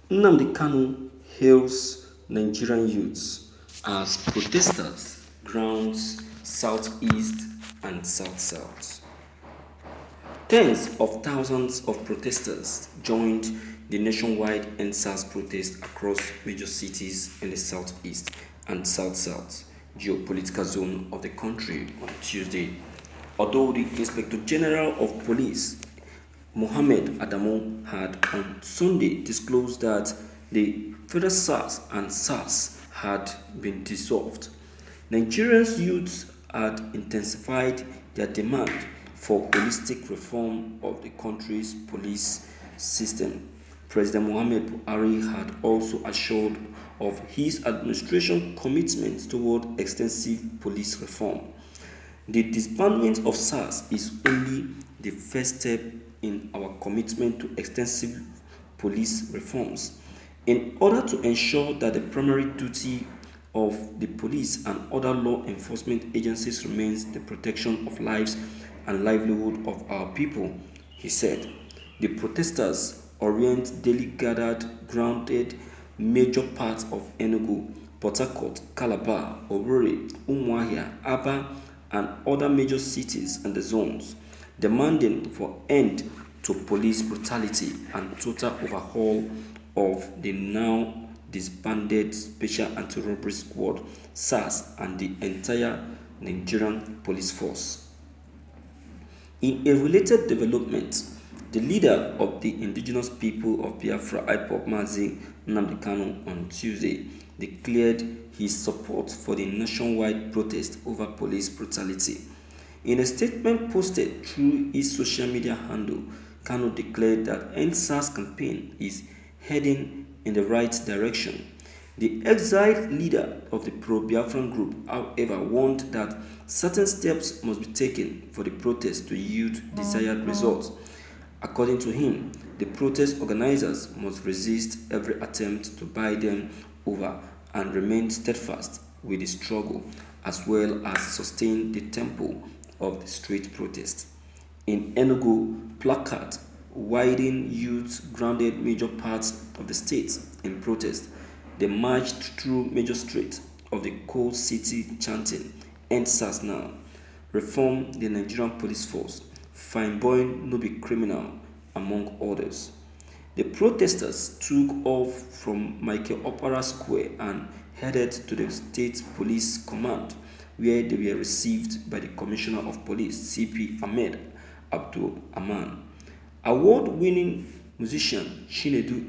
Nnamdi Kanu hails Nigerian youths as protesters grounds southeast and south-south. Tens of thousands of protesters joined the nationwide NSAS protest across major cities in the southeast and south-south geopolitical zone of the country on Tuesday. Although the Inspector General of Police, Mohammed Adamu, had on Sunday disclosed that the federal SARS and SARS had been dissolved, Nigeria's youth had intensified their demand for holistic reform of the country's police system. President Muhammad Buhari had also assured of his administration's commitment toward extensive police reform. The disbandment of SARS is only the first step in our commitment to extensive police reforms. In order to ensure that the primary duty of the police and other law enforcement agencies remains the protection of lives and livelihood of our people, he said. The protesters orient daily gathered grounded major parts of Enugu, Port Harcourt, Calabar, Owerri, Umuahia, Aba, and other major cities and the zones, demanding for end to police brutality and total overhaul of the now disbanded Special Anti-Robbery Squad (SARS) and the entire Nigerian police force. In a related development, the leader of the indigenous people of Biafra IPOB Mazi Nnamdi Kanu on Tuesday declared his support for the nationwide protest over police brutality. In a statement posted through his social media handle, Kanu declared that NSAS campaign is heading in the right direction. The exiled leader of the pro-Biafran group, however, warned that certain steps must be taken for the protest to yield desired results. According to him, the protest organizers must resist every attempt to buy them over and remain steadfast with the struggle, as well as sustain the tempo of the street protest. In Enugu, placards widen youth grounded major parts of the state in protest. They marched through major streets of the cold city chanting, "End SARS now, reform the Nigerian police force, fine boy no be criminal," among others. The protesters took off from Michael Opera Square and headed to the State Police Command, where they were received by the Commissioner of Police, CP Ahmed Abdul Aman. Award-winning musician Chinedu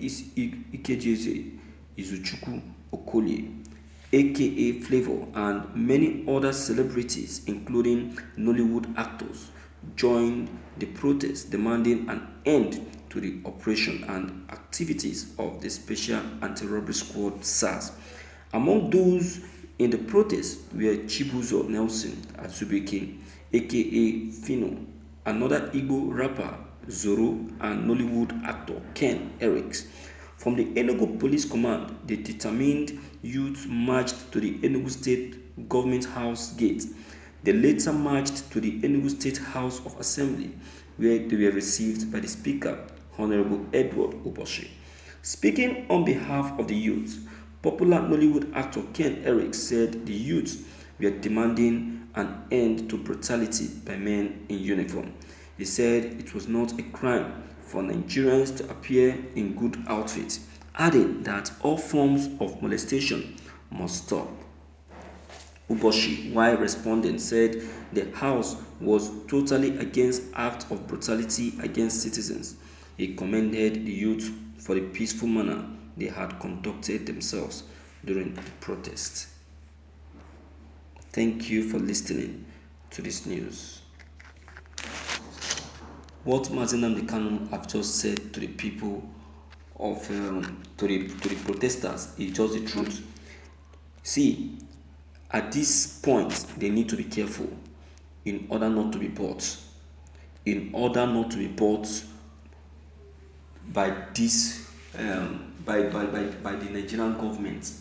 Ikejeze Izuchukwu Okolie, aka Flavor, and many other celebrities, including Nollywood actors, joined the protest demanding an end to the operation and activities of the Special Anti-Robbery Squad (SARS). Among those in the protest were Chibuzo Nelson Azubike, aka Fino, another Igbo rapper Zoro, and Nollywood actor Ken Eriks. From the Enugu Police Command, the determined youth marched to the Enugu State Government House gate. They later marched to the Enugu State House of Assembly, where they were received by the Speaker, Honorable Edward Uboshi. Speaking on behalf of the youth, popular Nollywood actor Ken Eric said the youth were demanding an end to brutality by men in uniform. He said it was not a crime for Nigerians to appear in good outfits, adding that all forms of molestation must stop. Uboshi, while responding, said the House was totally against acts of brutality against citizens. He commended the youth for the peaceful manner they had conducted themselves during the protest. Thank you for listening to this news. What Mazi Nnamdi Kanu have just said to the people of to the protesters is just the truth. See, at this point, they need to be careful in order not to be bought. In order not to be bought by this by the Nigerian government,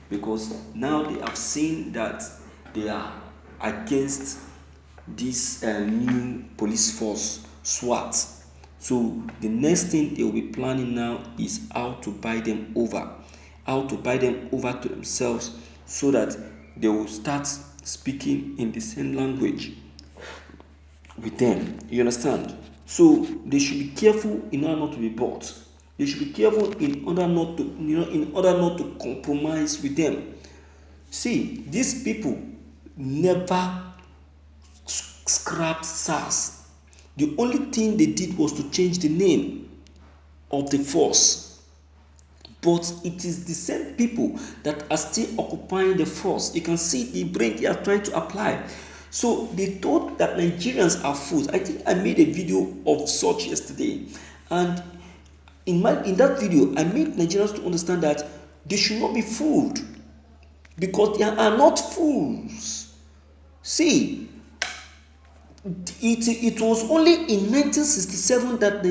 because now they have seen that they are against this new police force SWAT. So the next thing they will be planning now is how to buy them over, to themselves, so that they will start speaking in the same language with them. You understand? So they should be careful in order not to be bought. They should be careful in order not to, in order not to compromise with them. See, these people never scrapped SARS. The only thing they did was to change the name of the force. But it is the same people that are still occupying the force. You can see the brain they are trying to apply. So they thought that Nigerians are fools. I think I made a video of such yesterday, and in that video I made Nigerians to understand that they should not be fooled, because they are not fools. See, it was only in 1967 that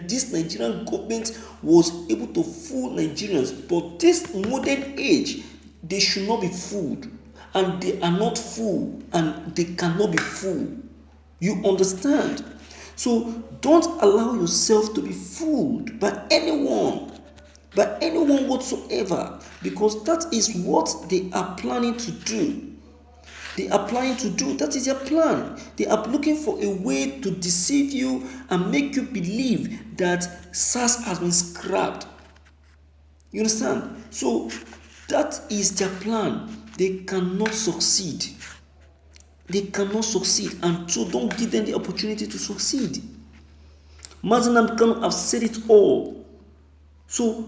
this Nigerian government was able to fool Nigerians. But this modern age, they should not be fooled, and they are not fooled, and they cannot be fooled. You understand? So don't allow yourself to be fooled by anyone whatsoever, because that is what they are planning to do. That is their plan. They are looking for a way to deceive you and make you believe that SARS has been scrapped. You understand? So that is their plan. They cannot succeed. And so don't give them the opportunity to succeed. Mazi Nnamdi Kanu have said it all. So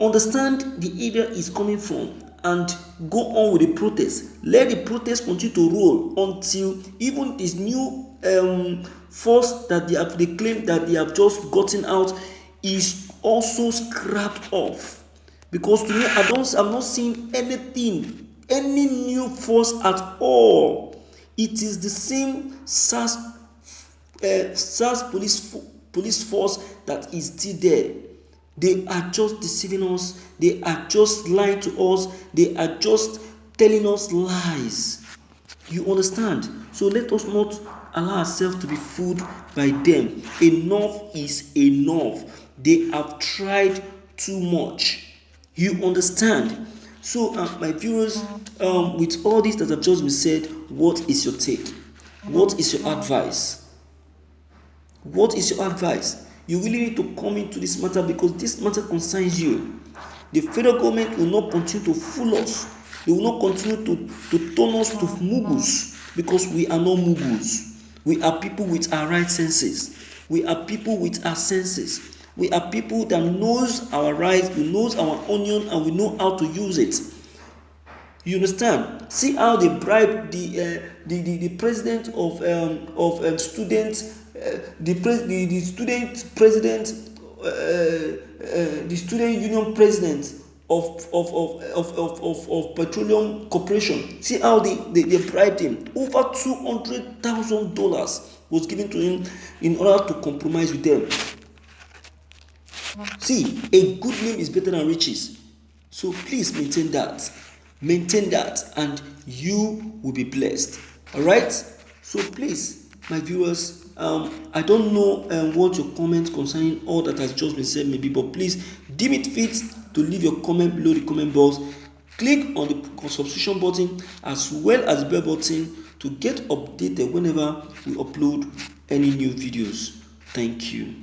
understand the area is coming from, and go on with the protest. Let the protest continue to roll until even this new force that they claim that they have just gotten out is also scrapped off. Because to me, I'm not seeing any new force at all. It is the same SARS police force that is still there. They are just deceiving us. They are just lying to us. They are just telling us lies. You understand? So let us not allow ourselves to be fooled by them. Enough is enough. They have tried too much. You understand? So my viewers, with all this that have just been said, what is your take? What is your advice? What is your advice? You really need to come into this matter, because this matter concerns you. The federal government will not continue to fool us. They will not continue to turn us to mugus, because we are not mugus. We are people with our right senses. We are people with our senses. We are people that knows our rights, we knows our onion, and we know how to use it. You understand? See how they bribe the president of students. The student president, the student union president of Petroleum Corporation. See how they bribed him. Over $200,000 was given to him in order to compromise with them. See, a good name is better than riches. So please maintain that, and you will be blessed. All right. So please, my viewers, I don't know what your comments concerning all that has just been said may be, but please deem it fit to leave your comment below the comment box. Click on the subscription button as well as the bell button to get updated whenever we upload any new videos. Thank you.